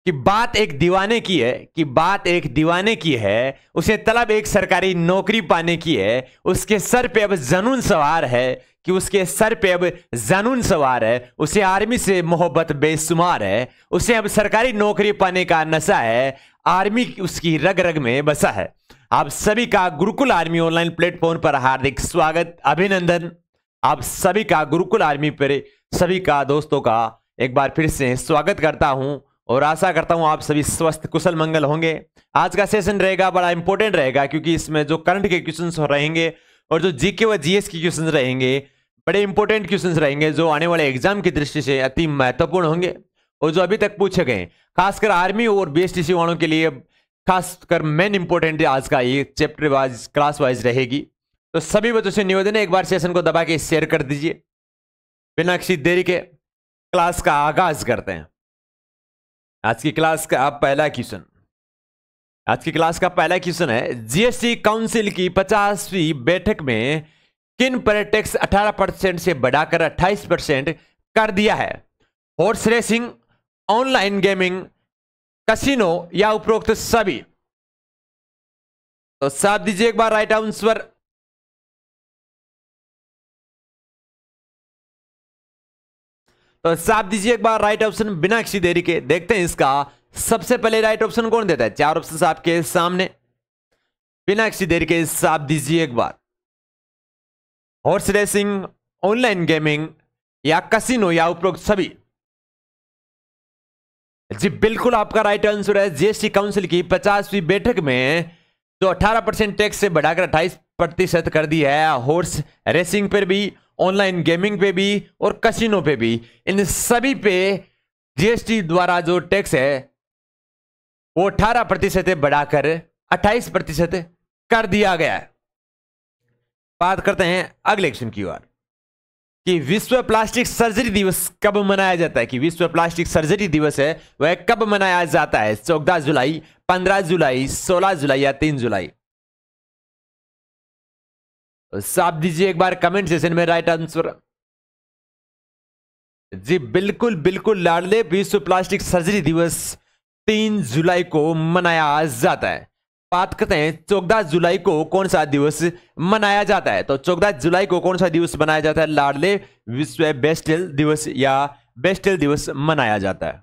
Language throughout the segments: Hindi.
कि बात एक दीवाने की है, कि बात एक दीवाने की है, उसे तलब एक सरकारी नौकरी पाने की है, उसके सर पे अब जनून सवार है, कि उसके सर पे अब जनून सवार है, उसे आर्मी से मोहब्बत बेशुमार है, उसे अब सरकारी नौकरी पाने का नशा है, आर्मी उसकी रग रग में बसा है। आप सभी का गुरुकुल आर्मी ऑनलाइन प्लेटफॉर्म पर हार्दिक स्वागत, अभिनंदन। आप सभी का गुरुकुल आर्मी पर सभी का दोस्तों का एक बार फिर से स्वागत करता हूं और आशा करता हूं आप सभी स्वस्थ कुशल मंगल होंगे। आज का सेशन रहेगा बड़ा इंपॉर्टेंट रहेगा, क्योंकि इसमें जो करंट के क्वेश्चंस रहेंगे और जो जीके व जीएस के क्वेश्चंस रहेंगे, बड़े इंपॉर्टेंट क्वेश्चंस रहेंगे जो आने वाले एग्जाम की दृष्टि से अति महत्वपूर्ण होंगे और जो अभी तक पूछे गए, खासकर आर्मी और बीएसटीसी वालों के लिए खासकर मेन इंपॉर्टेंट आज का ये चैप्टर वाइज क्लास वाइज रहेगी। तो सभी बच्चों से निवेदन है, एक बार सेशन को दबा के शेयर कर दीजिए। बिना किसी देरी के क्लास का आगाज करते हैं। आज की क्लास का पहला क्वेश्चन, आज की क्लास का पहला क्वेश्चन है, जीएसटी काउंसिल की 50वीं बैठक में किन पर टैक्स 18% से बढ़ाकर 28% कर दिया है? Horse racing, online gaming, casino या उपरोक्त सभी? तो साथ दीजिए एक बार राइट आंसर। तो साफ दीजिए एक बार राइट ऑप्शन बिना किसी देरी के। देखते हैं इसका सबसे पहले राइट ऑप्शन कौन देता है। चार ऑप्शन आपके सामने, बिना किसी देरी के साफ दीजिए एक बार। हॉर्स रेसिंग, ऑनलाइन गेमिंग या कसिनो या उपरोक्त सभी? जी बिल्कुल आपका राइट आंसर है। जीएसटी काउंसिल की 50वीं बैठक में जो 18% टैक्स से बढ़ाकर 28% कर दी है, हॉर्स रेसिंग पर भी, ऑनलाइन गेमिंग पे भी और कसिनो पे भी, इन सभी पे जीएसटी द्वारा जो टैक्स है वो 18% बढ़ाकर 28% कर दिया गया है। बात करते हैं अगले क्वेश्चन की ओर कि विश्व प्लास्टिक सर्जरी दिवस कब मनाया जाता है? कि विश्व प्लास्टिक सर्जरी दिवस है वह कब मनाया जाता है? 14 जुलाई, 15 जुलाई, 16 जुलाई या 3 जुलाई? साफ दीजिए एक बार कमेंट सेशन में राइट आंसर। जी बिल्कुल बिल्कुल लाडले, विश्व प्लास्टिक सर्जरी दिवस 3 जुलाई को मनाया जाता है। बात करते हैं 14 जुलाई को कौन सा दिवस मनाया जाता है? तो 14 जुलाई को कौन सा दिवस मनाया जाता है? लाडले, विश्व बेस्टल दिवस या बेस्टल दिवस मनाया जाता है।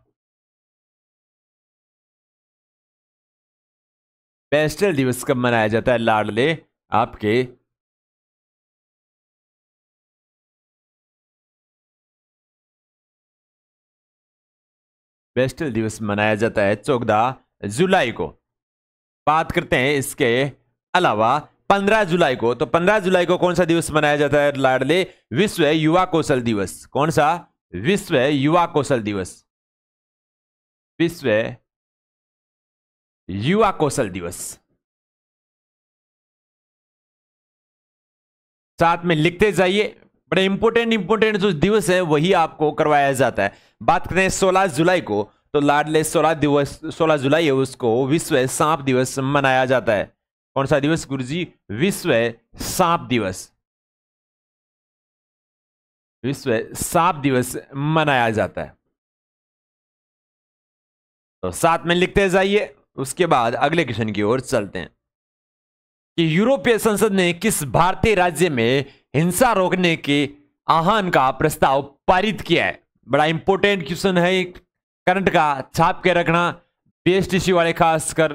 बेस्टल दिवस कब मनाया जाता है लाडले आपके? बेस्टल दिवस मनाया जाता है 14 जुलाई को। बात करते हैं इसके अलावा 15 जुलाई को। तो 15 जुलाई को कौन सा दिवस मनाया जाता है लाडले? विश्व युवा कौशल दिवस। कौन सा? विश्व युवा कौशल दिवस। विश्व युवा कौशल दिवस। साथ में लिखते जाइए, बड़े इंपोर्टेंट जो दिवस है वही आपको करवाया जाता है। बात करते हैं 16 जुलाई को। तो लाडले 16 जुलाई है, उसको विश्व सांप दिवस मनाया जाता है। कौन सा दिवस गुरुजी? विश्व सांप दिवस। विश्व सांप दिवस मनाया जाता है। तो साथ में लिखते जाइए। उसके बाद अगले क्वेश्चन की ओर चलते हैं कि यूरोपीय संसद ने किस भारतीय राज्य में हिंसा रोकने के आह्वान का प्रस्ताव पारित किया है? बड़ा इंपॉर्टेंट क्वेश्चन है, करंट का छाप के रखना, बीएसटीसी वाले खासकर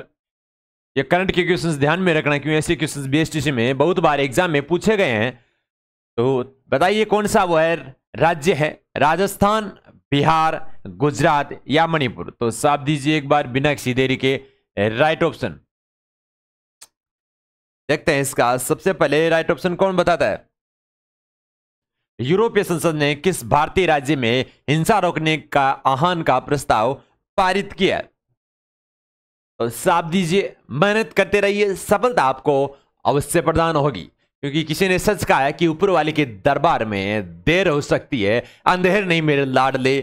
ये करंट के क्वेश्चंस ध्यान में रखना, क्योंकि ऐसे क्वेश्चंस बीएसटीसी में बहुत बार एग्जाम में पूछे गए हैं। तो बताइए कौन सा वो है राज्य है? राजस्थान, बिहार, गुजरात या मणिपुर? तो साफ दीजिए एक बार बिना किसी देरी के राइट ऑप्शन। देखते हैं इसका सबसे पहले राइट ऑप्शन कौन बताता है। यूरोपीय संसद ने किस भारतीय राज्य में हिंसा रोकने का आह्वान का प्रस्ताव पारित किया? तो साफ दीजिए, मेहनत करते रहिए, सफलता आपको अवश्य प्रदान होगी, क्योंकि किसी ने सच कहा है कि ऊपर वाले के दरबार में देर हो सकती है, अंधेर नहीं मेरे लाडले।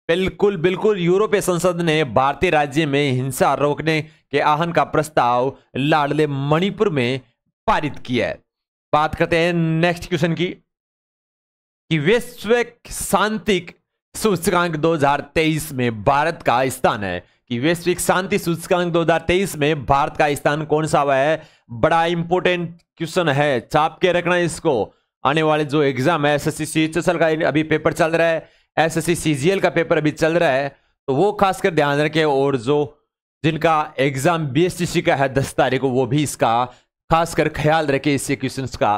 बिल्कुल बिल्कुल यूरोपीय संसद ने भारतीय राज्य में हिंसा रोकने के आह्वान का प्रस्ताव लाडले मणिपुर में पारित किया है। बात करते हैं नेक्स्ट क्वेश्चन की कि वैश्विक शांति सूचकांक 2023 में भारत का स्थान है कि वैश्विक शांति सूचकांक 2023 में भारत का स्थान कौन सा हुआ है। बड़ा इंपॉर्टेंट क्वेश्चन है, चाप के रखना इसको। आने वाले जो एग्जाम है एसएससी सीएचएसएल का अभी पेपर चल रहा है, एसएससी सीजीएल का पेपर अभी चल रहा है, तो वो खासकर ध्यान रखें। और जो जिनका एग्जाम बीएसटीसी का है 10 तारीख को, वो भी इसका खासकर ख्याल रखें इससे क्वेश्चंस का।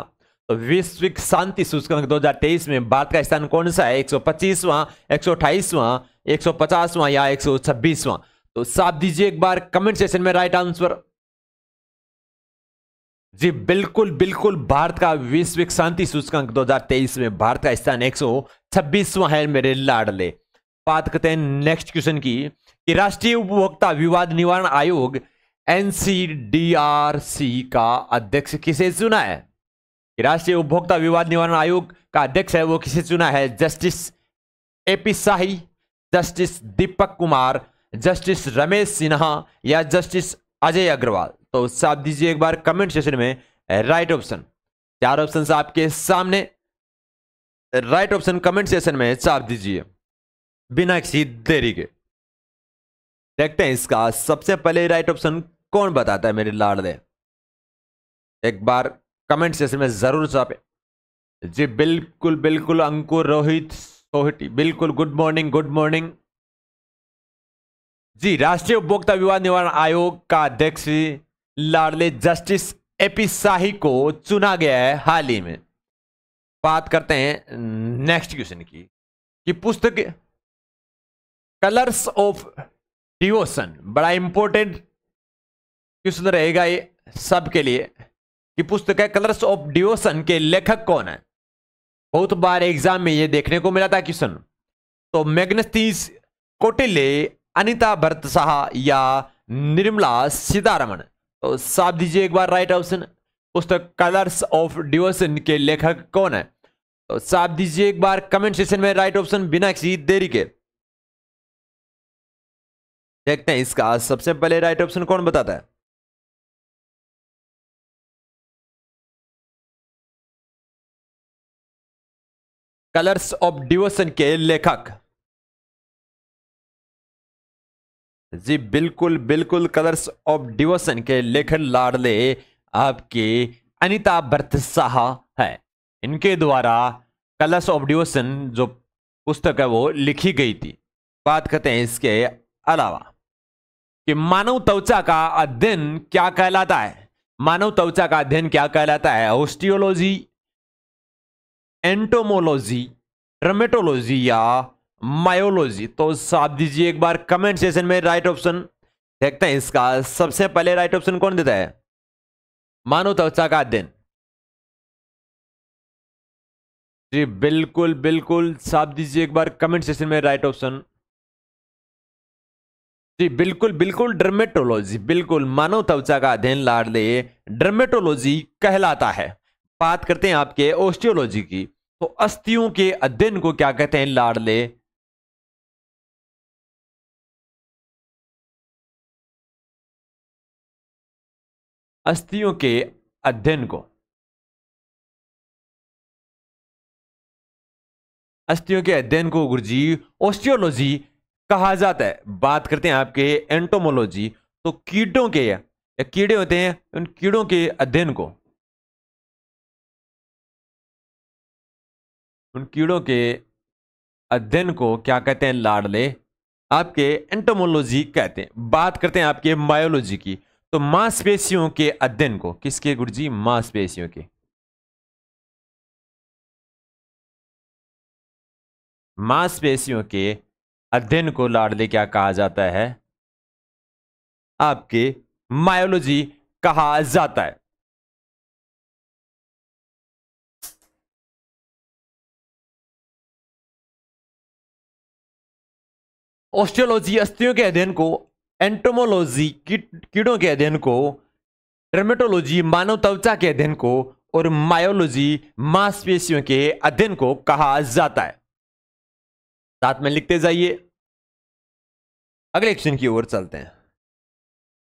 तो वैश्विक शांति सूचकांक 2023 में भारत का स्थान कौन सा है, 125वां, 128वां, 150वां या 126वां? तो साफ दीजिए एक बार कमेंट सेक्शन में राइट आंसर। जी बिल्कुल बिल्कुल, भारत का वैश्विक शांति सूचकांक 2023 में भारत का स्थान 126वां है मेरे लाडले। बात करते हैं नेक्स्ट क्वेश्चन की कि राष्ट्रीय उपभोक्ता विवाद निवारण आयोग एनसीडीआरसी का अध्यक्ष किसे चुना है? राष्ट्रीय उपभोक्ता विवाद निवारण आयोग का अध्यक्ष है वो किसे चुना है? जस्टिस एपी शाही, जस्टिस दीपक कुमार, जस्टिस रमेश सिन्हा या जस्टिस अजय अग्रवाल? तो साफ दीजिए एक बार कमेंट सेक्शन में राइट ऑप्शन। 4 ऑप्शन आपके सामने, राइट ऑप्शन कमेंट सेक्शन में साफ दीजिए बिना किसी देरी के। देखते हैं इसका सबसे पहले राइट ऑप्शन कौन बताता है मेरे लाडले, एक बार कमेंट सेक्शन में जरूर छापे। जी बिल्कुल बिल्कुल, अंकुर, रोहित, सोहटी, बिल्कुल गुड मॉर्निंग, गुड मॉर्निंग जी। राष्ट्रीय उपभोक्ता विवाद निवारण आयोग का अध्यक्ष लाडले जस्टिस एपी शाही को चुना गया है हाल ही में। बात करते हैं नेक्स्ट क्वेश्चन की कि पुस्तक कलर्स ऑफ डिवोशन, बड़ा इंपॉर्टेंट क्वेश्चन रहेगा ये सबके लिए कि पुस्तक है कलर्स ऑफ डिवोशन के लेखक कौन है। बहुत बार एग्जाम में ये देखने को मिला था क्वेश्चन। तो मैग्नेस्तीस कौटिल्य, अनिता भरत साहा या निर्मला सीतारमण? तो साफ दीजिए एक बार राइट ऑप्शन। पुस्तक कलर्स ऑफ डिवोशन के लेखक कौन है? तो साफ दीजिए एक बार कमेंट सेक्शन में राइट ऑप्शन बिना किसी देरी के। देखते हैं इसका सबसे पहले राइट ऑप्शन कौन बताता है। कलर्स ऑफ डिवोशन के लेखक, जी बिल्कुल बिल्कुल, कलर्स ऑफ डिवोशन के लेखक लाडले आपके अनिता भरत साहा है। इनके द्वारा कलर्स ऑफ डिवोशन जो पुस्तक है वो लिखी गई थी। बात करते हैं इसके अलावा कि मानव त्वचा का अध्ययन क्या कहलाता है। मानव त्वचा का अध्ययन क्या कहलाता है? ऑस्टियोलॉजी, एंटोमोलॉजी, डर्मेटोलॉजी या मायोलॉजी? तो साफ दीजिए एक बार कमेंट सेक्शन में राइट ऑप्शन। देखते हैं इसका सबसे पहले राइट ऑप्शन कौन देता है। मानव त्वचा का अध्ययन, जी बिल्कुल बिल्कुल, साफ दीजिए एक बार कमेंट सेक्शन में राइट ऑप्शन। जी बिल्कुल बिल्कुल, डर्मेटोलॉजी, बिल्कुल, मानव त्वचा का अध्ययन लाडले डर्मेटोलॉजी कहलाता है। बात करते हैं आपके ऑस्टियोलॉजी की, तो अस्थियों के अध्ययन को क्या कहते हैं लाडले? अस्थियों के अध्ययन को, अस्थियों के अध्ययन को गुरुजी ऑस्टियोलॉजी कहा जाता है। बात करते हैं आपके एंटोमोलॉजी, तो कीटों के या कीड़े होते हैं उन कीड़ों के अध्ययन को, उन कीड़ों के अध्ययन को क्या कहते हैं लाडले? आपके एंटोमोलॉजी कहते हैं। बात करते हैं आपके बायोलॉजी की, तो मांसपेशियों के अध्ययन को किसके गुरुजी? मांसपेशियों के, मांसपेशियों के अध्ययन को लाडले क्या कहा जाता है? आपके मायोलॉजी कहा जाता है। ऑस्टियोलॉजी अस्थियों के अध्ययन को, एंटोमोलॉजी कीड़ों के अध्ययन को, डर्मेटोलॉजी मानव त्वचा के अध्ययन को और मायोलॉजी मांसपेशियों के अध्ययन को कहा जाता है। साथ में लिखते जाइए। अगले क्वेश्चन की ओर चलते हैं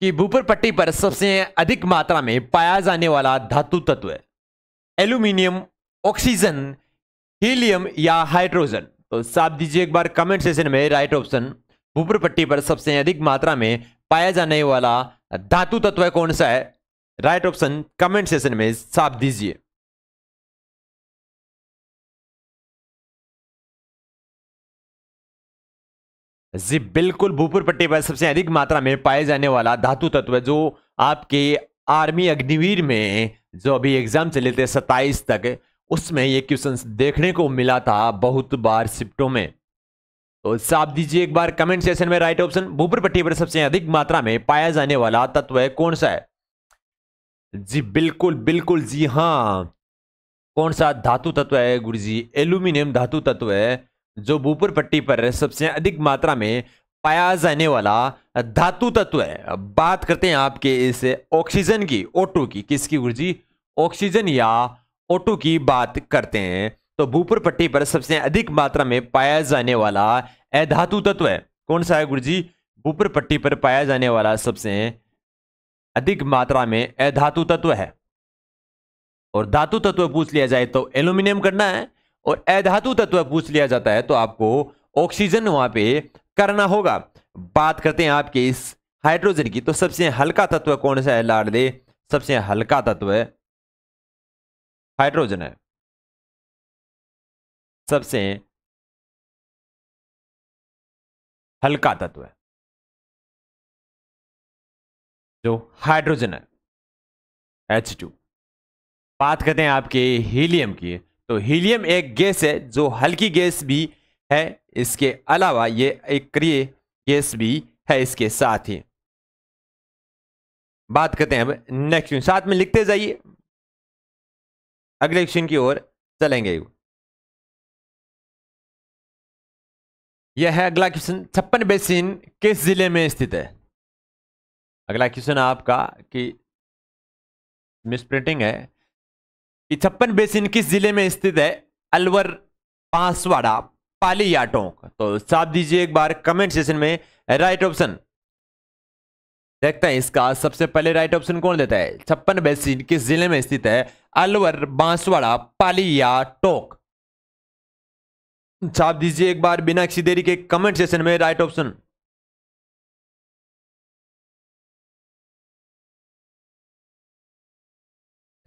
कि भूपर पट्टी पर सबसे अधिक मात्रा में पाया जाने वाला धातु तत्व है एल्यूमिनियम, ऑक्सीजन, हीलियम या हाइड्रोजन? तो साफ दीजिए एक बार कमेंट सेक्शन में राइट ऑप्शन। ऊपर पट्टी पर सबसे अधिक मात्रा में पाया जाने वाला धातु तत्व कौन सा है? राइट ऑप्शन कमेंट सेशन में साफ दीजिए। जी बिल्कुल, भूपुर पट्टी पर सबसे अधिक मात्रा में पाए जाने वाला धातु तत्व जो आपके आर्मी अग्निवीर में जो अभी एग्जाम चले थे 27 तक, उसमें ये क्वेश्चन देखने को मिला था बहुत बार शिफ्टों में। तो साफ दीजिए एक बार कमेंट सेशन में राइट ऑप्शन। भूपुर पट्टी पर सबसे अधिक मात्रा में पाया जाने वाला तत्व कौन सा है? जी बिल्कुल बिल्कुल, जी हाँ, कौन सा धातु तत्व है गुरुजी? एल्यूमिनियम धातु तत्व है जो भूपुर पट्टी पर सबसे अधिक मात्रा में पाया जाने वाला धातु तत्व है। अब बात करते हैं आपके इस ऑक्सीजन की, O2 की। किसकी गुरुजी? ऑक्सीजन या O2 की बात करते हैं। तो भूपुर पट्टी पर सबसे अधिक मात्रा में पाया जाने वाला अधातु तत्व है कौन सा है गुरुजी? भूपुर पट्टी पर पाया जाने वाला सबसे अधिक मात्रा में अधातु तत्व है। और धातु तत्व पूछ लिया जाए तो एल्यूमिनियम करना है, और अधातु तत्व पूछ लिया जाता है तो आपको ऑक्सीजन वहां पे करना होगा। बात करते हैं आपके इस हाइड्रोजन की, तो सबसे हल्का तत्व कौन सा है लाडले? सबसे हल्का तत्व हाइड्रोजन है। सबसे हल्का तत्व है जो हाइड्रोजन है, H2। बात करते हैं आपके हीलियम की, तो हीलियम एक गैस है जो हल्की गैस भी है, इसके अलावा ये एक क्रिय गैस भी है इसके साथ ही। बात करते हैं अब नेक्स्ट, साथ में लिखते जाइए, अगले क्वेश्चन की ओर चलेंगे। यह है अगला क्वेश्चन, छप्पन बेसिन किस जिले में स्थित है? अगला क्वेश्चन आपका कि मिसप्रिंटिंग है कि छप्पन बेसिन किस जिले में स्थित है? अलवर, बांसवाड़ा, पाली या टोंक? तो साफ दीजिए एक बार कमेंट सेशन में राइट ऑप्शन। देखते हैं इसका सबसे पहले राइट ऑप्शन कौन देता है। छप्पन बेसिन किस जिले में स्थित है? अलवर, बांसवाड़ा, पाली या टोंक? छाप दीजिए एक बार बिना किसी देरी के कमेंट सेशन में राइट ऑप्शन।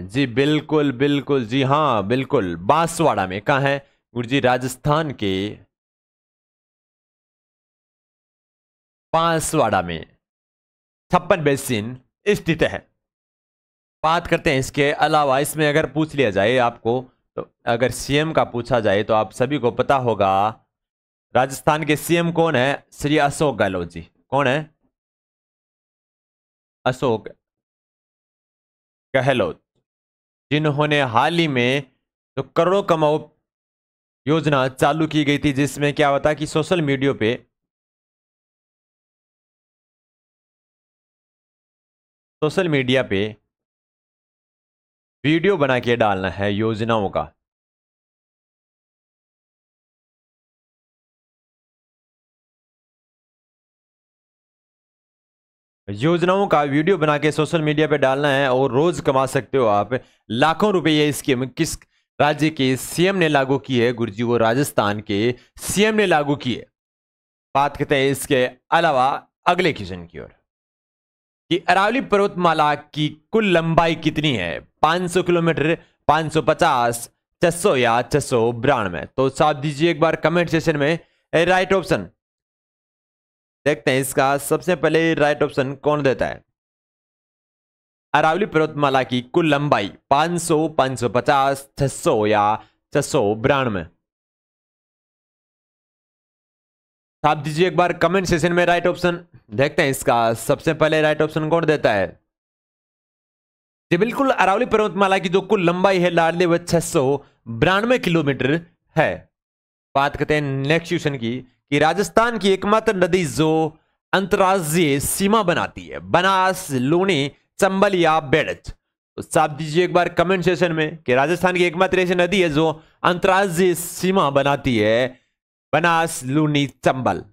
जी बिल्कुल बिल्कुल, जी हाँ बिल्कुल, बांसवाड़ा में। कहां है गुरुजी? राजस्थान के बांसवाड़ा में छप्पन बेसिन स्थित है। बात करते हैं इसके अलावा, इसमें अगर पूछ लिया जाए आपको, तो अगर सीएम का पूछा जाए तो आप सभी को पता होगा राजस्थान के सीएम कौन है? श्री अशोक गहलोत जी। कौन है? अशोक गहलोत, जिन्होंने हाल ही में जो करोड़ों कमाओ योजना चालू की गई थी, जिसमें क्या होता कि सोशल मीडिया पे वीडियो बना के डालना है योजनाओं का। योजनाओं का वीडियो बना के सोशल मीडिया पे डालना है और रोज कमा सकते हो आप लाखों रुपए। ये स्कीम किस राज्य के सीएम ने लागू की है गुरुजी? वो राजस्थान के सीएम ने लागू की है। बात करते हैं इसके अलावा अगले क्वेश्चन की ओर कि अरावली पर्वतमाला की कुल लंबाई कितनी है? 500 किलोमीटर, 550, 600 या 692? तो साथ दीजिए एक बार कमेंट सेशन में राइट ऑप्शन। देखते हैं इसका सबसे पहले राइट ऑप्शन कौन देता है। अरावली पर्वतमाला की कुल लंबाई 500, 550, 600 या 692? आप दीजिए एक बार कमेंट सेशन में राइट ऑप्शन। देखते हैं इसका सबसे पहले राइट ऑप्शन कौन देता है। जी बिल्कुल, अरावली पर्वतमाला की जो कुल लंबाई है लाडले वह 692 किलोमीटर है। बात करते हैं नेक्स्ट क्वेश्चन की कि राजस्थान की एकमात्र नदी जो अंतरराज्यीय सीमा बनाती है, बनास, लूनी, चंबल या बेड़च? तो साफ दीजिए एक बार कमेंट सेशन में कि राजस्थान की एकमात्र ऐसी नदी है जो अंतरराज्यीय सीमा बनाती है, बनास, लूनी, चंबल?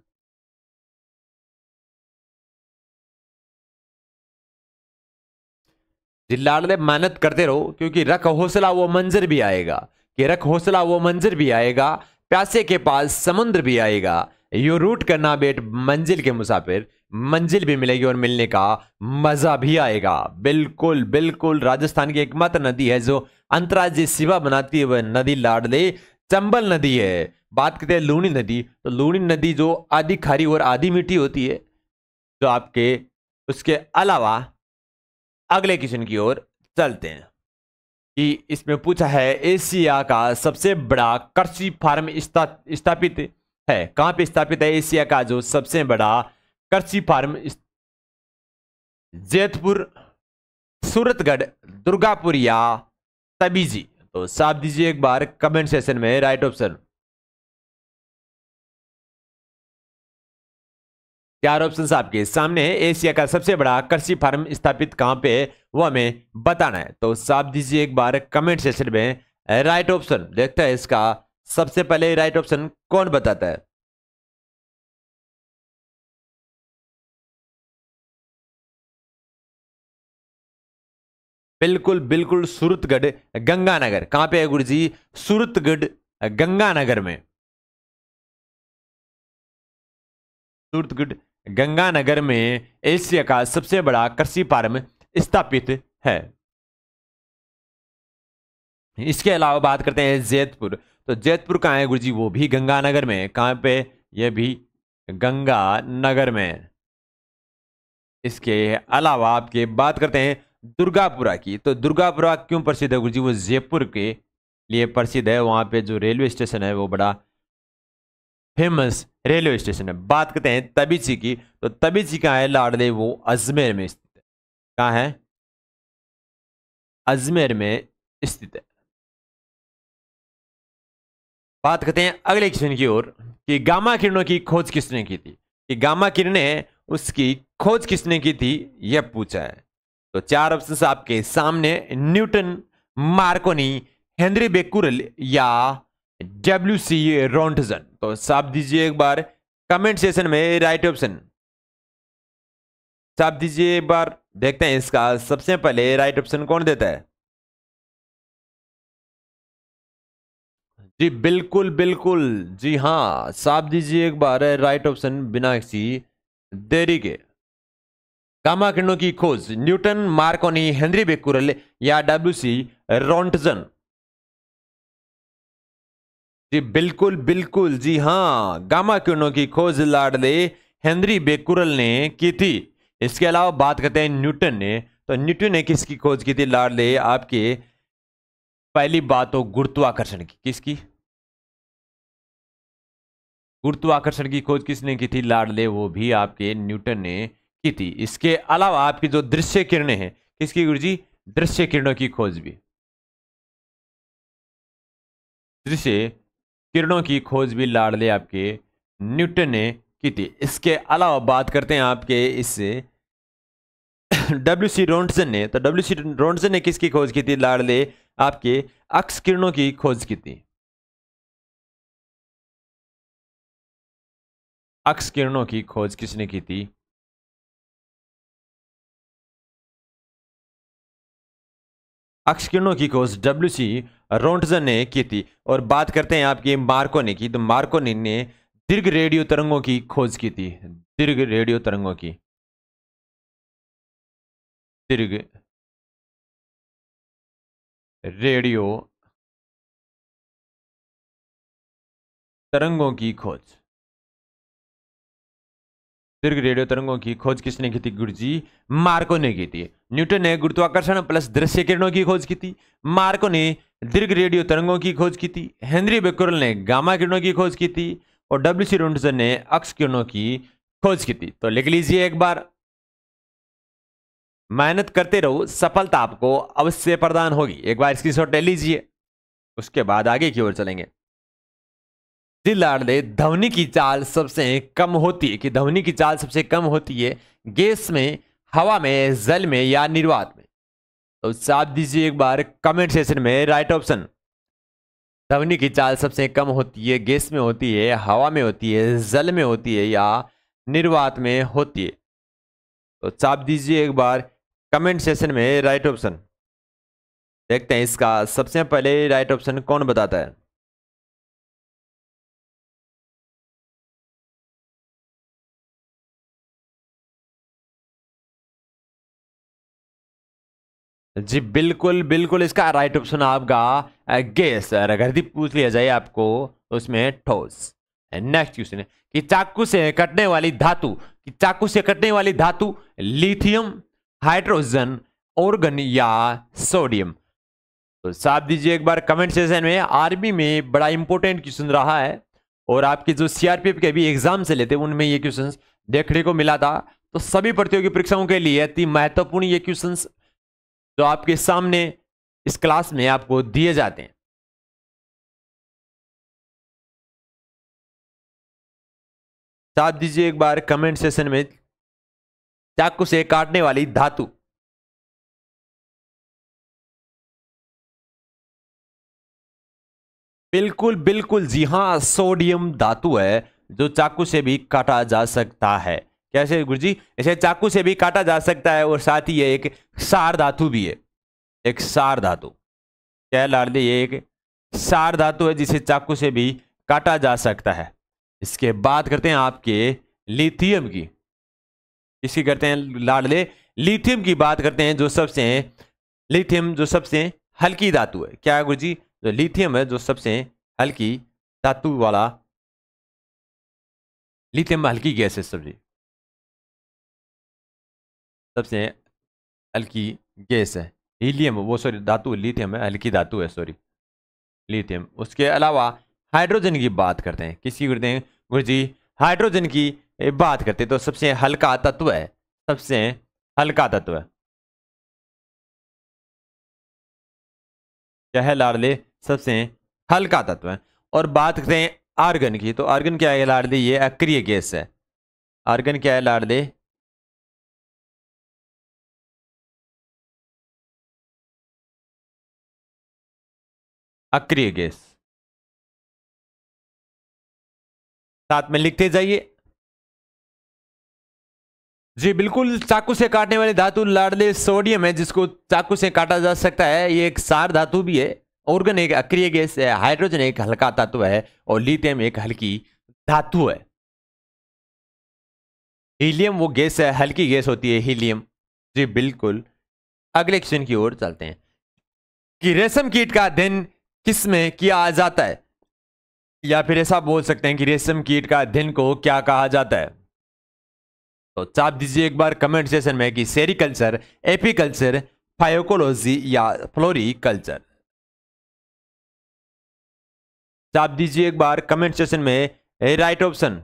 लाडले मेहनत करते रहो, क्योंकि रख हौसला वो मंजर भी आएगा, कि रख हौसला वो मंजर भी आएगा, प्यासे के पास समुद्र भी आएगा, यू रूट करना बेट मंजिल के मुसाफिर, मंजिल भी मिलेगी और मिलने का मजा भी आएगा। बिल्कुल बिल्कुल, राजस्थान की एकमात्र नदी है जो अंतर्राज्यीय सीमा बनाती है, वह नदी लाडले चंबल नदी है। बात करते हैं लूनी नदी, तो लूनी नदी जो आधी खारी और आधी मीठी होती है। जो आपके उसके अलावा अगले क्वेश्चन की ओर चलते हैं कि इसमें पूछा है एशिया का सबसे बड़ा कृषि फार्म स्थापित है, कहां पे स्थापित है एशिया का जो सबसे बड़ा कृषि फार्म? जैतपुर, सूरतगढ़, दुर्गापुर या तबीजी? तो साफ दीजिए एक बार कमेंट सेक्शन में राइट ऑप्शन। चार ऑप्शन आपके सामने है। एशिया का सबसे बड़ा कृषि फार्म स्थापित कहां पे है वो हमें बताना है। तो साफ दीजिए एक बार कमेंट सेक्शन में राइट ऑप्शन। देखते हैं इसका सबसे पहले राइट ऑप्शन कौन बताता है। बिल्कुल बिल्कुल, सूरतगढ़ गंगानगर। कहां पे है गुरुजी? सूरतगढ़ गंगानगर में। सूरतगढ़ गंगानगर में एशिया का सबसे बड़ा कृषि फार्म स्थापित है। इसके अलावा बात करते हैं जैतपुर, तो जैतपुर कहाँ है गुरुजी? वो भी गंगानगर में। कहां पे? ये भी गंगानगर में। इसके अलावा आपके बात करते हैं दुर्गापुरा की, तो दुर्गापुरा क्यों प्रसिद्ध है गुरुजी? वो जयपुर के लिए प्रसिद्ध है। वहां पे जो रेलवे स्टेशन है वो बड़ा फेमस रेलवे स्टेशन है। बात करते हैं तबीची की, तो तबीची कहाँ है लाडले? वो अजमेर में स्थित है। कहाँ है? अजमेर में स्थित है। बात करते हैं अगले क्वेश्चन की ओर कि गामा किरणों की खोज किसने की थी? कि गामा किरणें उसकी खोज किसने की थी यह पूछा है। तो चार ऑप्शन आपके सामने, न्यूटन, मार्कोनी, हेनरी बेकुरल या डब्ल्यू.सी. रोंटजन? तो साफ दीजिए एक बार कमेंट सेशन में राइट ऑप्शन। साफ दीजिए एक बार, देखते हैं इसका सबसे पहले राइट ऑप्शन कौन देता है। जी बिल्कुल बिल्कुल, जी हाँ, साफ दीजिए एक बार राइट ऑप्शन बिना किसी देरी के। गामा किरणों की खोज न्यूटन, मार्कोनी, हेनरी बेकुरल या डब्ल्यू.सी. रोंटजन? जी बिल्कुल बिल्कुल, जी हाँ, गामा किरणों की खोज लाडले हेनरी बेकुरल ने की थी। इसके अलावा बात करते हैं न्यूटन ने, तो न्यूटन ने किसकी खोज की थी लाडले? आपके पहली बात हो गुरुत्वाकर्षण की। किसकी? गुरुत्वाकर्षण की खोज किसने की थी लाडले? वो भी आपके न्यूटन ने की थी। इसके अलावा आपकी जो दृश्य किरणें हैं, किसकी गुरुजी? दृश्य किरणों की खोज भी, दृश्य किरणों की खोज भी लाडले आपके न्यूटन ने की थी। इसके अलावा बात करते हैं आपके इससे डब्ल्यू.सी. रोंटसन ने, तो डब्ल्यू.सी. रोंटसन ने किसकी खोज की थी लाडले? आपके अक्स किरणों की खोज की थी। अक्स किरणों की खोज किसने की थी? अक्स किरणों की खोज डब्ल्यू.सी. रोंटसन ने की थी। और बात करते हैं आपकी मार्कोनी की, तो मार्कोनी ने दीर्घ रेडियो तरंगों की खोज की थी। दीर्घ रेडियो तरंगों की, दीर्घ रेडियो तरंगों की खोज, दीर्घ रेडियो तरंगों की खोज किसने की थी गुरुजी? मार्को ने की थी। न्यूटन ने गुरुत्वाकर्षण प्लस दृश्य किरणों की खोज की थी। मार्को ने दीर्घ रेडियो तरंगों की खोज की थी। हेनरी बेकुरल ने गामा किरणों की खोज की थी। और डब्ल्यू.सी. रोंटसन ने अक्स किरणों की खोज की थी। तो लिख लीजिए एक बार, मेहनत करते रहो, सफलता आपको अवश्य प्रदान होगी। एक बार स्क्रीनशॉट ले लीजिए, उसके बाद आगे की ओर चलेंगे। लाडले ध्वनि की चाल सबसे कम होती है, कि ध्वनि की चाल सबसे कम होती है गैस में, हवा में, जल में या निर्वात में? तो साफ दीजिए एक बार कमेंट सेशन में राइट ऑप्शन। ध्वनि की चाल सबसे कम होती है गैस में होती है, हवा में होती है, जल में होती है या निर्वात में होती है? तो साफ दीजिए एक बार कमेंट सेशन में राइट ऑप्शन। देखते हैं इसका सबसे पहले राइट ऑप्शन कौन बताता है। जी बिल्कुल बिल्कुल, इसका राइट ऑप्शन आपका गैस। अगर यदि पूछ लिया जाए आपको तो उसमें ठोस। नेक्स्ट क्वेश्चन है कि चाकू से कटने वाली धातु, कि चाकू से कटने वाली धातु लिथियम, हाइड्रोजन, ऑर्गन या सोडियम। तो साथ दीजिए एक बार कमेंट सेक्शन में। आर्मी में बड़ा इंपॉर्टेंट क्वेश्चन रहा है और आपके जो सीआरपीएफ के भी एग्जाम से लेते हैं उनमें ये क्वेश्चन देखने को मिला था। तो सभी प्रतियोगी परीक्षाओं के लिए अति महत्वपूर्ण ये क्वेश्चन जो आपके सामने इस क्लास में आपको दिए जाते हैं। साथ दीजिए एक बार कमेंट सेक्शन में। चाकू से काटने वाली धातु, बिल्कुल बिल्कुल जी हाँ, सोडियम धातु है जो चाकू से भी काटा जा सकता है। कैसे गुरुजी? इसे चाकू से भी काटा जा सकता है और साथ ही ये एक सार धातु भी है। एक सार धातु, क्या है लाडली? ये एक सार धातु है जिसे चाकू से भी काटा जा सकता है। इसके बात करते हैं आपके लिथियम की। किसकी करते हैं लाडले? लिथियम की बात करते हैं, जो सबसे लिथियम जो सबसे हल्की धातु है। क्या है गुरुजी? जो लिथियम है जो सबसे हल्की धातु वाला, लिथियम हल्की गैस है सब्जी, सबसे हल्की गैस है। हीलियम वो सॉरी धातु, लिथियम है हल्की धातु है, सॉरी लिथियम। उसके अलावा हाइड्रोजन की बात करते हैं। किसकी करते हैं गुरुजी? हाइड्रोजन की बात करते हैं तो सबसे हल्का तत्व है, सबसे हल्का तत्व है। क्या है लाडले? सबसे हल्का तत्व है। और बात करते हैं आर्गन की, तो आर्गन क्या है लाडले? ये अक्रिय गैस है। आर्गन क्या है लाडले? अक्रिय गैस। साथ में लिखते जाइए। जी बिल्कुल, चाकू से काटने वाली धातु लाडले सोडियम है जिसको चाकू से काटा जा सकता है। ये एक सार धातु भी है। ऑर्गन एक अक्रिय गैस है। हाइड्रोजन एक हल्का तत्व है और लिथियम एक हल्की धातु है। हीलियम वो गैस है, हल्की गैस होती है हीलियम। जी बिल्कुल। अगले क्वेश्चन की ओर चलते हैं कि रेशम कीट का अध्ययन किसमें किया जाता है, या फिर ऐसा बोल सकते हैं कि रेशम कीट का अध्ययन को क्या कहा जाता है। तो चाप दीजिए एक बार कमेंट सेक्शन में कि सेरिकल्चर, एपीकल्चर, फाइकोलॉजी या फ्लोरिकल्चर। चाप दीजिए एक बार कमेंट सेक्शन में राइट ऑप्शन।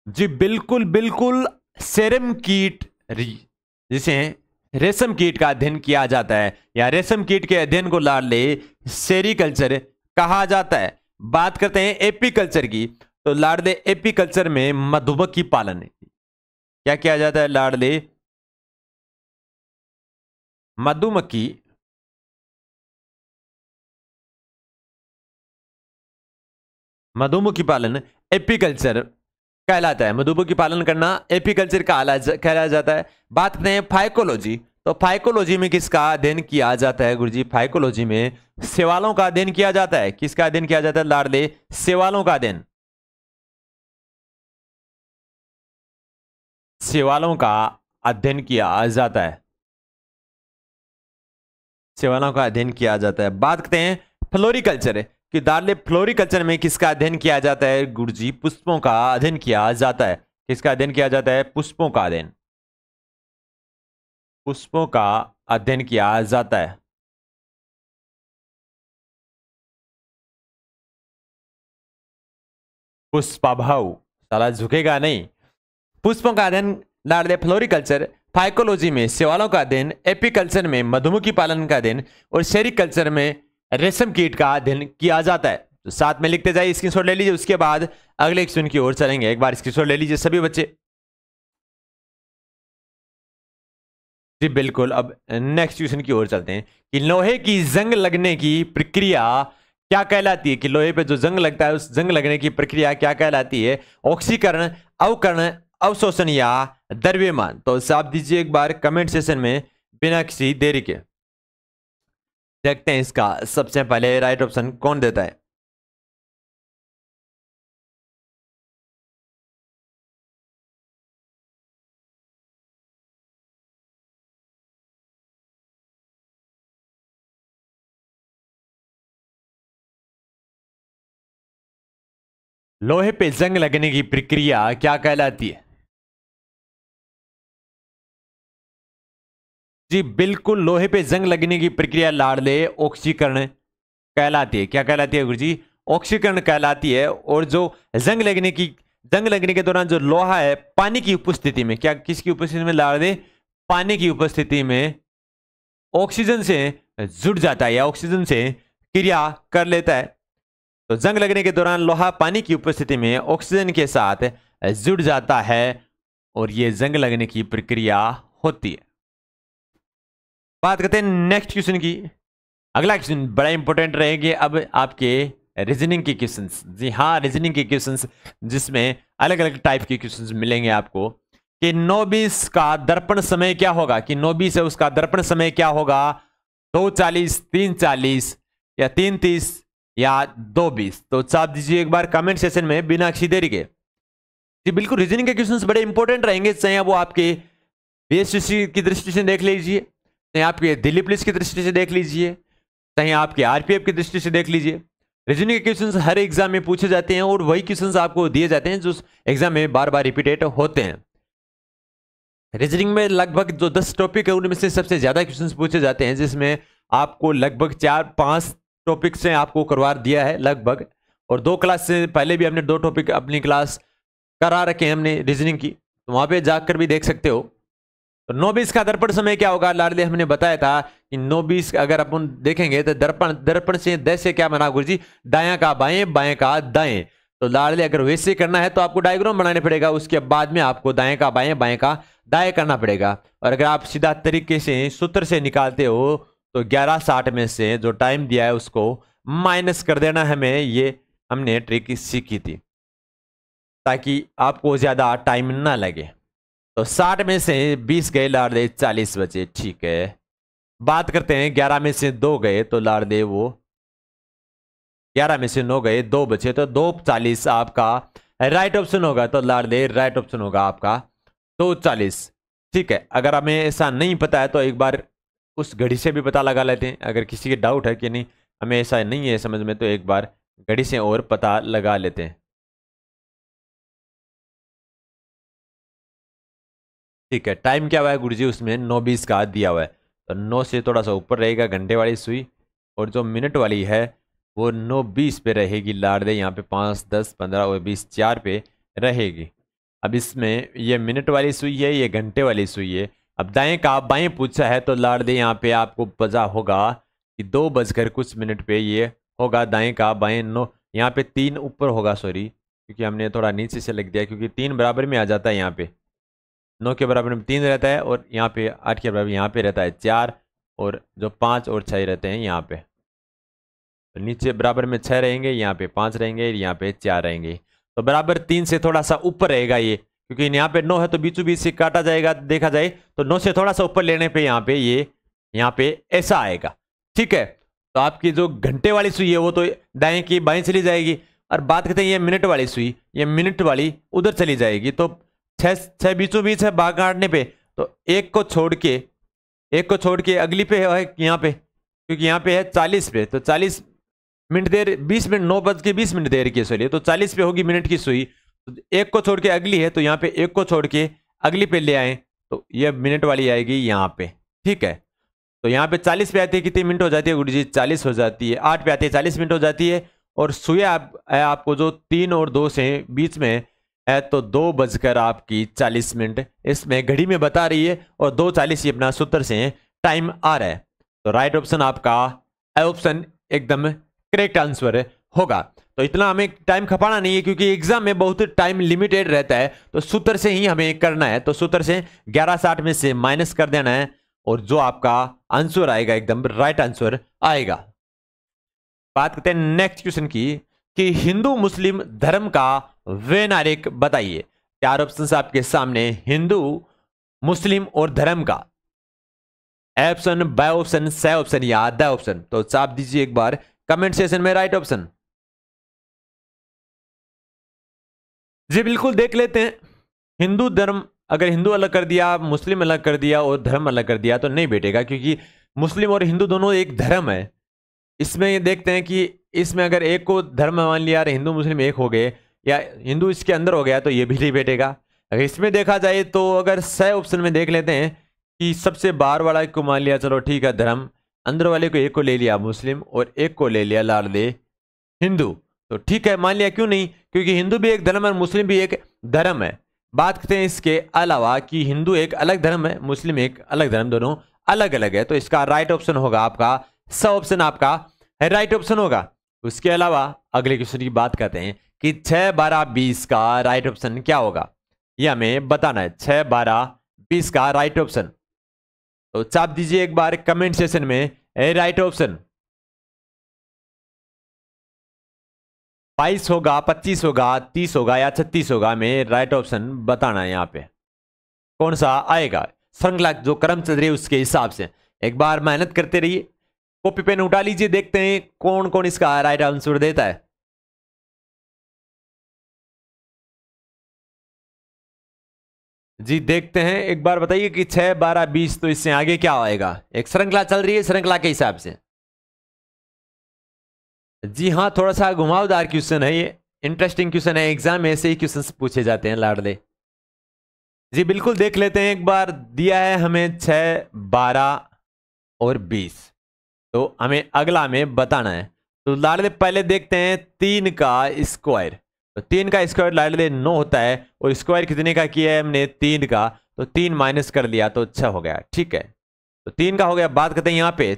जी बिल्कुल बिल्कुल, सेरम कीट जिसे रेशम कीट का अध्ययन किया जाता है या रेशम कीट के अध्ययन को लाडले सेरिकल्चर कहा जाता है। बात करते हैं एपीकल्चर की, तो लाडले एपीकल्चर में मधुमक्खी पालन क्या किया जाता है लाडले? मधुमक्खी मधुमक्खी पालन एपीकल्चर कहलाता है। मधुमक्खी पालन करना एपीकल्चर कहलाया जाता है। बात करते हैं फाइकोलॉजी, तो फाइकोलॉजी में किसका अध्ययन किया जाता है गुरुजी? फाइकोलॉजी में शैवालों का अध्ययन किया जाता है। किसका अध्ययन किया जाता है लाडले? शैवालों का अध्ययन। शैवालों का अध्ययन किया जाता है। शैवालों का अध्ययन किया जाता है। बात करते हैं फ्लोरिकल्चर कि दार्ले फ्लोरिकल्चर में किसका अध्ययन किया जाता है गुरुजी? पुष्पों का अध्ययन किया जाता है। किसका अध्ययन किया जाता है? पुष्पों का अध्ययन। पुष्पों का अध्ययन किया जाता है। पुष्पाभाव साला झुकेगा नहीं। पुष्पों का अध्ययन लाडले फ्लोरिकल्चर, फाइकोलॉजी में शैवालों का अध्ययन, एपीकल्चर में मधुमक्खी पालन का अध्ययन और सेरिकल्चर में रेशम कीट का अध्ययन किया जाता है। तो साथ में लिखते जाइए, स्क्रीनशॉट ले लीजिए। उसके बाद अगले क्वेश्चन की ओर चलेंगे। एक बार स्क्रीनशॉट ले लीजिए सभी बच्चे। जी बिल्कुल। अब नेक्स्ट क्वेश्चन की ओर चलते हैं कि लोहे की जंग लगने की प्रक्रिया क्या कहलाती है? कि लोहे पे जो जंग लगता है उस जंग लगने की प्रक्रिया क्या कहलाती है? ऑक्सीकरण, अवकरण, अवशोषण या द्रव्यमान। तो साफ दीजिए एक बार कमेंट सेशन में बिना किसी देरी के। देखते हैं इसका सबसे पहले राइट ऑप्शन कौन देता है। लोहे पे जंग लगने की प्रक्रिया क्या कहलाती है? जी बिल्कुल, लोहे पे जंग लगने की प्रक्रिया लाडले ऑक्सीकरण कहलाती है। क्या कहलाती है गुरुजी? ऑक्सीकरण कहलाती है। और जो जंग लगने के दौरान जो लोहा है पानी की उपस्थिति में, क्या किसकी उपस्थिति में लाडले? पानी की उपस्थिति में ऑक्सीजन से जुड़ जाता है या ऑक्सीजन से क्रिया कर लेता है। तो जंग लगने के दौरान लोहा पानी की उपस्थिति में ऑक्सीजन के साथ जुड़ जाता है और यह जंग लगने की प्रक्रिया होती है। बात करते हैं नेक्स्ट क्वेश्चन की। अगला क्वेश्चन बड़ा इंपॉर्टेंट रहेंगे अब आपके रीजनिंग के क्वेश्चंस। जी हाँ, रीजनिंग के क्वेश्चंस जिसमें अलग अलग टाइप के क्वेश्चंस मिलेंगे आपको कि 9:20 का दर्पण समय क्या होगा, कि 9:20 है उसका दर्पण समय क्या होगा? 2:40, 3:40 या 3:30 या 2:20? तो चाप दीजिए एक बार कमेंट सेशन में बिना किसी देरी के। जी बिल्कुल, रीजनिंग के क्वेश्चंस बड़े इंपॉर्टेंट रहेंगे, चाहे वो आपके बीएसएससी की दृष्टि से देख लीजिए, चाहे आपके दिल्ली पुलिस की दृष्टि से देख लीजिए, चाहे आपके आरपीएफ की दृष्टि से देख लीजिए। रीजनिंग के क्वेश्चंस हर एग्जाम में पूछे जाते हैं और वही क्वेश्चंस आपको दिए जाते हैं जो एग्जाम में बार बार रिपीटेड होते हैं। रीजनिंग में लगभग जो 10 टॉपिक है उनमें से सबसे ज्यादा क्वेश्चंस पूछे जाते हैं, जिसमें आपको लगभग 4-5 टॉपिक से आपको करवा दिया है लगभग, और 2 क्लास से पहले भी हमने 2 टॉपिक अपनी क्लास करा रखे हैं हमने रीजनिंग की, तो वहां पे जाकर भी देख सकते हो। तो 9:20 का दर्पण समय क्या होगा लाडले? हमने बताया था कि 9:20 अगर अपन देखेंगे तो दर्पण से द से क्या बना गुरुजी? दायां का बाएं, बाएं का दाएं। तो लाडले अगर वैसे करना है तो आपको डायग्राम बनाने पड़ेगा, उसके बाद में आपको दाएं का बाएं, बाएं का दाएं करना पड़ेगा। और अगर आप सीधा तरीके से सूत्र से निकालते हो तो 11:60 में से जो टाइम दिया है उसको माइनस कर देना। हमें ये हमने ट्रिक सीखी थी ताकि आपको ज्यादा टाइम ना लगे। तो 60 में से 20 गए लाडले, 40 बचे। ठीक है, बात करते हैं 11 में से 2 गए तो लाडले वो 11 में से 9 गए, 2 बचे, तो 2:40 आपका राइट ऑप्शन होगा। तो लाडले राइट ऑप्शन होगा आपका 2:40। ठीक है, अगर हमें ऐसा नहीं पता है तो एक बार उस घड़ी से भी पता लगा लेते हैं। अगर किसी के डाउट है कि नहीं हमें ऐसा नहीं है समझ में, तो एक बार घड़ी से और पता लगा लेते हैं। ठीक है, टाइम क्या हुआ है गुरुजी? उसमें 9:20 का दिया हुआ है, तो 9 से थोड़ा सा ऊपर रहेगा घंटे वाली सुई, और जो मिनट वाली है वो 9:20 पे रहेगी लाडले। यहाँ पे 5, 10, 15 और 20 4 पे रहेगी। अब इसमें ये मिनट वाली सुई है, ये घंटे वाली सुई है। अब दाएं का बाएं पूछा है तो लाडले यहाँ पे आपको पता होगा कि 2:00 पे ये होगा दाएं का बाएं। 9 यहाँ पे 3 ऊपर होगा, सॉरी, क्योंकि हमने थोड़ा नीचे से लिख दिया, क्योंकि 3 बराबर में आ जाता है। यहाँ पे 9 के बराबर में 3 रहता है, और यहाँ पे 8 के बराबर यहाँ पे रहता है 4, और जो 5 और 6 रहते हैं यहाँ पे। तो नीचे बराबर में 6 रहेंगे, यहाँ पे 5 रहेंगे, यहाँ पे 4 रहेंगे। तो बराबर 3 से थोड़ा सा ऊपर रहेगा ये, क्योंकि यहाँ पे 9 है तो बीचों बीच से काटा जाएगा। देखा जाए तो 9 से थोड़ा सा ऊपर लेने पे यहाँ पे ये यहाँ पे ऐसा आएगा। ठीक है, तो आपकी जो घंटे वाली सुई है वो तो दाएं की बाएं चली जाएगी। और बात करते हैं ये मिनट वाली सुई, ये मिनट वाली उधर चली जाएगी। तो 6 बीचों बीच है भाग काटने पे, तो एक को छोड़ के अगली पे है यहाँ पे, क्योंकि यहाँ पे है 40 पे, तो 40 मिनट देर 20 मिनट 9:20 देर की सॉरी, तो 40 पे होगी मिनट की सुई। तो एक को छोड़ के अगली है, तो यहाँ पे एक को छोड़ के अगली पे ले आए तो ये मिनट वाली आएगी यहाँ पे। ठीक है, तो यहाँ पे 40 पे आती है, कितनी मिनट हो जाती है गुरुजी? 40 हो जाती है। 8 पे आती है, 40 मिनट हो जाती है। और सुई आपको जो 3 और 2 से बीच में है, तो 2:00 आपकी 40 मिनट इसमें घड़ी में बता रही है, और 2:40 अपना सूत्र से टाइम आ रहा है। तो राइट ऑप्शन आपका ऑप्शन एकदम करेक्ट आंसर होगा। तो इतना हमें टाइम खपाना नहीं है, क्योंकि एग्जाम में बहुत टाइम लिमिटेड रहता है, तो सूत्र से ही हमें करना है। तो सूत्र से 11:60 में से माइनस कर देना है, और जो आपका आंसर आएगा एकदम राइट आंसर आएगा। बात करते हैं नेक्स्ट क्वेश्चन की कि हिंदू मुस्लिम धर्म का वैनारिक बताइए। 4 ऑप्शन आपके सामने, हिंदू मुस्लिम और धर्म का। ऑप्शन, बाय ऑप्शन, स ऑप्शन या द ऑप्शन। तो चाप दीजिए एक बार कमेंट सेशन में राइट ऑप्शन। जी बिल्कुल, देख लेते हैं। हिंदू धर्म, अगर हिंदू अलग कर दिया, मुस्लिम अलग कर दिया और धर्म अलग कर दिया तो नहीं बैठेगा, क्योंकि मुस्लिम और हिंदू दोनों एक धर्म है। इसमें ये देखते हैं कि इसमें अगर एक को धर्म मान लिया, हिंदू मुस्लिम एक हो गए, या हिंदू इसके अंदर हो गया तो ये भी नहीं बैठेगा। अगर इसमें देखा जाए तो अगर सही ऑप्शन में देख लेते हैं कि सबसे बाहर वाला को मान लिया चलो ठीक है धर्म, अंदर वाले को एक को ले लिया मुस्लिम और एक को ले लिया लाड़ दे हिंदू, तो ठीक है मान लिया, क्यों नहीं, क्योंकि हिंदू भी एक धर्म है, मुस्लिम भी एक धर्म है। बात करते हैं इसके अलावा कि हिंदू एक अलग धर्म है, मुस्लिम एक अलग धर्म, दोनों अलग अलग है, तो इसका राइट ऑप्शन होगा आपका स ऑप्शन आपका राइट ऑप्शन होगा। उसके अलावा अगले क्वेश्चन की बात करते हैं कि 6, 12, 20 का राइट ऑप्शन क्या होगा, ये हमें बताना है। 6, 12, 20 का राइट ऑप्शन, तो चाप दीजिए एक बार कमेंट सेशन में राइट ऑप्शन। 22 होगा, 25 होगा, 30 होगा या 36 होगा, हमें राइट ऑप्शन बताना है। यहाँ पे कौन सा आएगा, श्रृंखला जो क्रम चल रही है उसके हिसाब से एक बार मेहनत करते रहिए, कॉपी पेन उठा लीजिए, देखते हैं कौन कौन इसका राइट आंसर देता है। जी देखते हैं, एक बार बताइए कि 6, 12, 20 तो इससे आगे क्या आएगा, एक श्रृंखला चल रही है, श्रृंखला के हिसाब से। जी हाँ, थोड़ा सा घुमावदार क्वेश्चन है ये, इंटरेस्टिंग क्वेश्चन है, एग्जाम में ऐसे ही क्वेश्चन पूछे जाते हैं लाडले। जी बिल्कुल देख लेते हैं एक बार, दिया है हमें 6, 12 और 20, तो हमें अगला में बताना है। तो लाडले पहले देखते हैं 3 का स्क्वायर, तो 3 का स्क्वायर लाडले 9 होता है, और स्क्वायर कितने का किया है हमने 3 का, तो 3 माइनस कर लिया तो 6 हो गया, ठीक है, तो 3 का हो गया। बात करते हैं यहाँ पे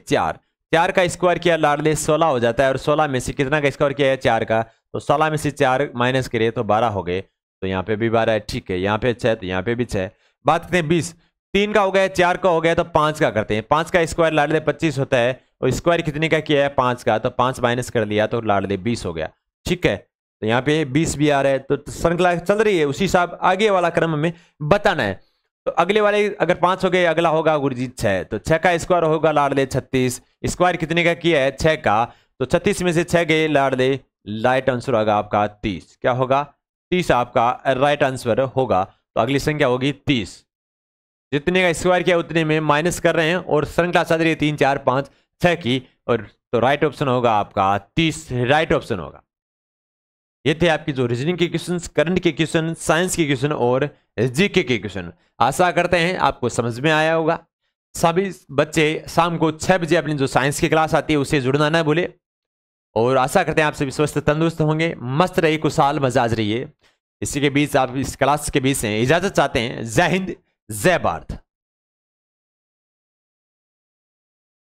4 का स्क्वायर किया लाडले 16 हो जाता है, और 16 में से कितना का स्क्वायर किया है 4 का, तो 16 में से 4 माइनस करिए तो 12 हो गए, तो यहाँ पे भी 12 है, ठीक है, यहाँ पे 6 तो यहाँ पे भी 6। बात करते हैं 20, 3 का हो गया, 4 का हो गया, तो 5 का करते हैं। 5 का स्क्वायर लाडले 25 होता है, और स्क्वायर कितने का किया है 5 का, तो 5 माइनस कर लिया तो लाडले 20 हो गया, ठीक है, तो यहाँ पे 20 भी आ रहा है, तो श्रृंखला चल रही है, उसी हिसाब आगे वाला क्रम में बताना है। तो अगले वाले अगर 5 हो गए, अगला होगा गुरुजी 6, तो 6 का स्क्वायर होगा लाडले 36, स्क्वायर कितने का किया है 6 का, तो 36 में से 6 गए लाडले, राइट आंसर होगा आपका 30, क्या होगा 30 आपका राइट आंसर होगा। तो अगली संख्या होगी 30, जितने का स्क्वायर किया उतने में माइनस कर रहे हैं, और श्रृंखला चल रही है 3, 4, 5, 6 की, और तो राइट ऑप्शन होगा आपका 30 राइट ऑप्शन होगा। ये थे आपकी जो रीजनिंग के क्वेश्चन, करंट के क्वेश्चन, साइंस के क्वेश्चन और जीके के क्वेश्चन। आशा करते हैं आपको समझ में आया होगा। सभी बच्चे शाम को 6 बजे अपनी जो साइंस की क्लास आती है उससे जुड़ना ना भूले, और आशा करते हैं आप सभी स्वस्थ तंदुरुस्त होंगे, मस्त रहिए, खुशहाल मजाज रहिए। इसी के बीच आप इस क्लास के बीच से इजाजत चाहते हैं। जय हिंद, जय भारत।